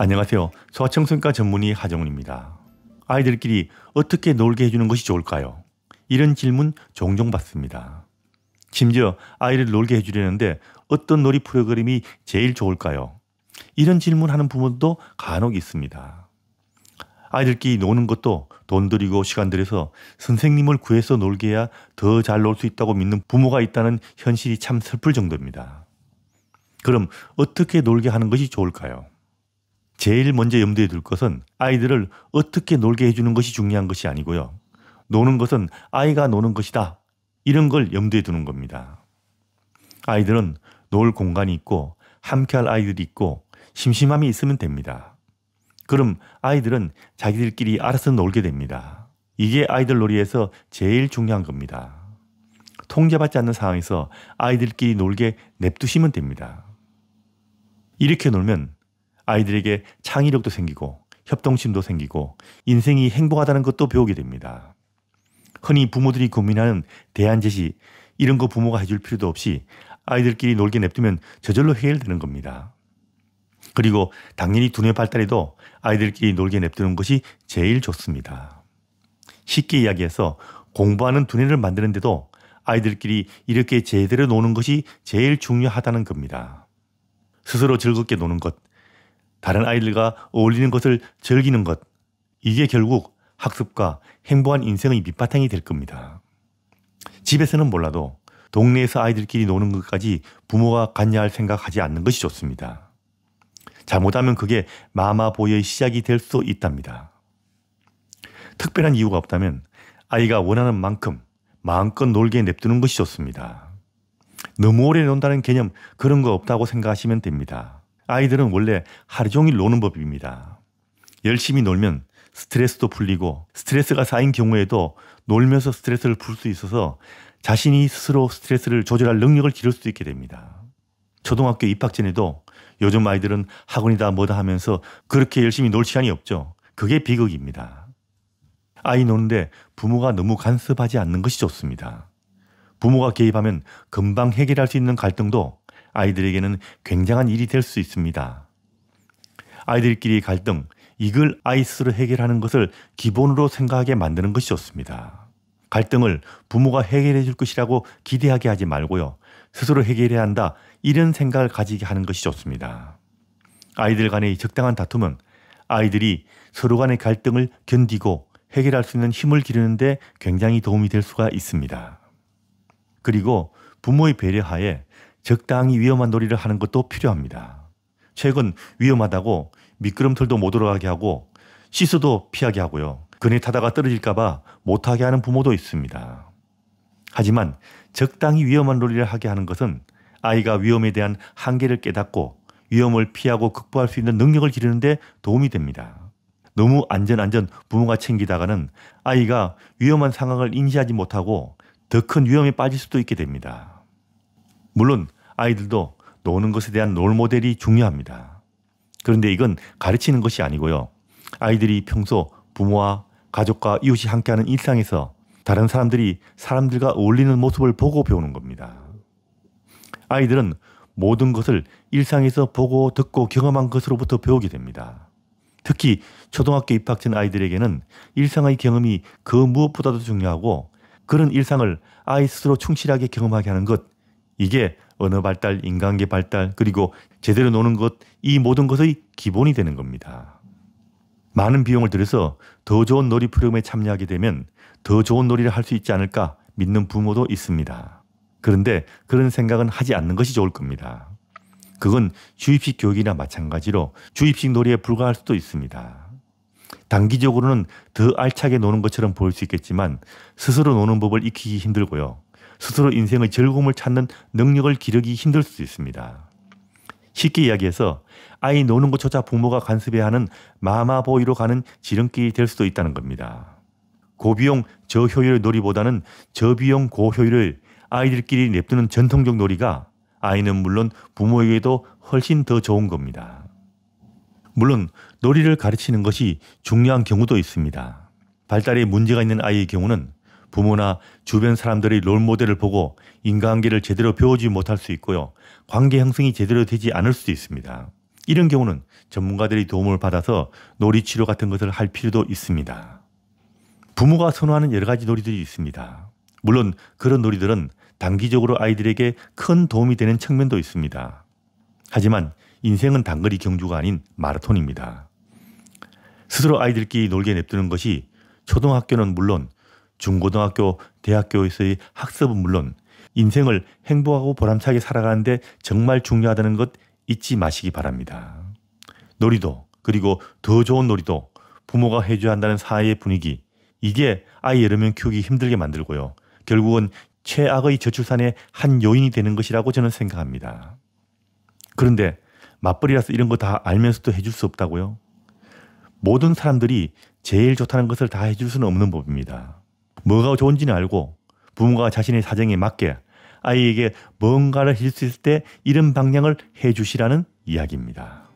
안녕하세요. 소아청소년과 전문의 하정훈입니다. 아이들끼리 어떻게 놀게 해주는 것이 좋을까요? 이런 질문 종종 받습니다. 심지어 아이를 놀게 해주려는데 어떤 놀이 프로그램이 제일 좋을까요? 이런 질문하는 부모도 간혹 있습니다. 아이들끼리 노는 것도 돈 들이고 시간 들여서 선생님을 구해서 놀게 해야 더 잘 놀 수 있다고 믿는 부모가 있다는 현실이 참 슬플 정도입니다. 그럼 어떻게 놀게 하는 것이 좋을까요? 제일 먼저 염두에 둘 것은 아이들을 어떻게 놀게 해주는 것이 중요한 것이 아니고요. 노는 것은 아이가 노는 것이다. 이런 걸 염두에 두는 겁니다. 아이들은 놀 공간이 있고 함께할 아이들이 있고 심심함이 있으면 됩니다. 그럼 아이들은 자기들끼리 알아서 놀게 됩니다. 이게 아이들 놀이에서 제일 중요한 겁니다. 통제받지 않는 상황에서 아이들끼리 놀게 냅두시면 됩니다. 이렇게 놀면 아이들에게 창의력도 생기고 협동심도 생기고 인생이 행복하다는 것도 배우게 됩니다. 흔히 부모들이 고민하는 대안 제시 이런 거 부모가 해줄 필요도 없이 아이들끼리 놀게 냅두면 저절로 해결되는 겁니다. 그리고 당연히 두뇌 발달에도 아이들끼리 놀게 냅두는 것이 제일 좋습니다. 쉽게 이야기해서 공부하는 두뇌를 만드는데도 아이들끼리 이렇게 제대로 노는 것이 제일 중요하다는 겁니다. 스스로 즐겁게 노는 것, 다른 아이들과 어울리는 것을 즐기는 것, 이게 결국 학습과 행복한 인생의 밑바탕이 될 겁니다. 집에서는 몰라도 동네에서 아이들끼리 노는 것까지 부모가 관여할 생각하지 않는 것이 좋습니다. 잘못하면 그게 마마보이의 시작이 될 수 있답니다. 특별한 이유가 없다면 아이가 원하는 만큼 마음껏 놀게 냅두는 것이 좋습니다. 너무 오래 논다는 개념 그런 거 없다고 생각하시면 됩니다. 아이들은 원래 하루 종일 노는 법입니다. 열심히 놀면 스트레스도 풀리고 스트레스가 쌓인 경우에도 놀면서 스트레스를 풀 수 있어서 자신이 스스로 스트레스를 조절할 능력을 기를 수 있게 됩니다. 초등학교 입학 전에도 요즘 아이들은 학원이다 뭐다 하면서 그렇게 열심히 놀 시간이 없죠. 그게 비극입니다. 아이 노는데 부모가 너무 간섭하지 않는 것이 좋습니다. 부모가 개입하면 금방 해결할 수 있는 갈등도 아이들에게는 굉장한 일이 될 수 있습니다. 아이들끼리 갈등, 이걸 아이 스스로 해결하는 것을 기본으로 생각하게 만드는 것이 좋습니다. 갈등을 부모가 해결해 줄 것이라고 기대하게 하지 말고요. 스스로 해결해야 한다, 이런 생각을 가지게 하는 것이 좋습니다. 아이들 간의 적당한 다툼은 아이들이 서로 간의 갈등을 견디고 해결할 수 있는 힘을 기르는데 굉장히 도움이 될 수가 있습니다. 그리고 부모의 배려하에 적당히 위험한 놀이를 하는 것도 필요합니다. 최근 위험하다고 미끄럼틀도 못 올라가게 하고 시소도 피하게 하고요. 그네 타다가 떨어질까봐 못하게 하는 부모도 있습니다. 하지만 적당히 위험한 놀이를 하게 하는 것은 아이가 위험에 대한 한계를 깨닫고 위험을 피하고 극복할 수 있는 능력을 기르는 데 도움이 됩니다. 너무 안전 부모가 챙기다가는 아이가 위험한 상황을 인지하지 못하고 더 큰 위험에 빠질 수도 있게 됩니다. 물론 아이들도 노는 것에 대한 롤모델이 중요합니다. 그런데 이건 가르치는 것이 아니고요. 아이들이 평소 부모와 가족과 이웃이 함께하는 일상에서 다른 사람들이 사람들과 어울리는 모습을 보고 배우는 겁니다. 아이들은 모든 것을 일상에서 보고 듣고 경험한 것으로부터 배우게 됩니다. 특히 초등학교 입학 전 아이들에게는 일상의 경험이 그 무엇보다도 중요하고 그런 일상을 아이 스스로 충실하게 경험하게 하는 것, 이게 언어 발달, 인간관계 발달, 그리고 제대로 노는 것, 이 모든 것의 기본이 되는 겁니다. 많은 비용을 들여서 더 좋은 놀이 프로그램에 참여하게 되면 더 좋은 놀이를 할 수 있지 않을까 믿는 부모도 있습니다. 그런데 그런 생각은 하지 않는 것이 좋을 겁니다. 그건 주입식 교육이나 마찬가지로 주입식 놀이에 불과할 수도 있습니다. 단기적으로는 더 알차게 노는 것처럼 보일 수 있겠지만 스스로 노는 법을 익히기 힘들고요. 스스로 인생의 즐거움을 찾는 능력을 기르기 힘들 수 있습니다. 쉽게 이야기해서 아이 노는 것조차 부모가 간섭해야 하는 마마보이로 가는 지름길이 될 수도 있다는 겁니다. 고비용 저효율의 놀이보다는 저비용 고효율을 아이들끼리 냅두는 전통적 놀이가 아이는 물론 부모에게도 훨씬 더 좋은 겁니다. 물론 놀이를 가르치는 것이 중요한 경우도 있습니다. 발달에 문제가 있는 아이의 경우는 부모나 주변 사람들의 롤모델을 보고 인간관계를 제대로 배우지 못할 수 있고요. 관계 형성이 제대로 되지 않을 수도 있습니다. 이런 경우는 전문가들의 도움을 받아서 놀이 치료 같은 것을 할 필요도 있습니다. 부모가 선호하는 여러 가지 놀이들이 있습니다. 물론 그런 놀이들은 단기적으로 아이들에게 큰 도움이 되는 측면도 있습니다. 하지만 인생은 단거리 경주가 아닌 마라톤입니다. 스스로 아이들끼리 놀게 냅두는 것이 초등학교는 물론 중고등학교, 대학교에서의 학습은 물론 인생을 행복하고 보람차게 살아가는데 정말 중요하다는 것 잊지 마시기 바랍니다. 놀이도, 그리고 더 좋은 놀이도 부모가 해줘야 한다는 사회의 분위기, 이게 아이 여러 명 키우기 힘들게 만들고요. 결국은 최악의 저출산의 한 요인이 되는 것이라고 저는 생각합니다. 그런데 맞벌이라서 이런 거 다 알면서도 해줄 수 없다고요? 모든 사람들이 제일 좋다는 것을 다 해줄 수는 없는 법입니다. 뭐가 좋은지는 알고 부모가 자신의 사정에 맞게 아이에게 뭔가를 해줄 수 있을 때 이런 방향을 해주시라는 이야기입니다.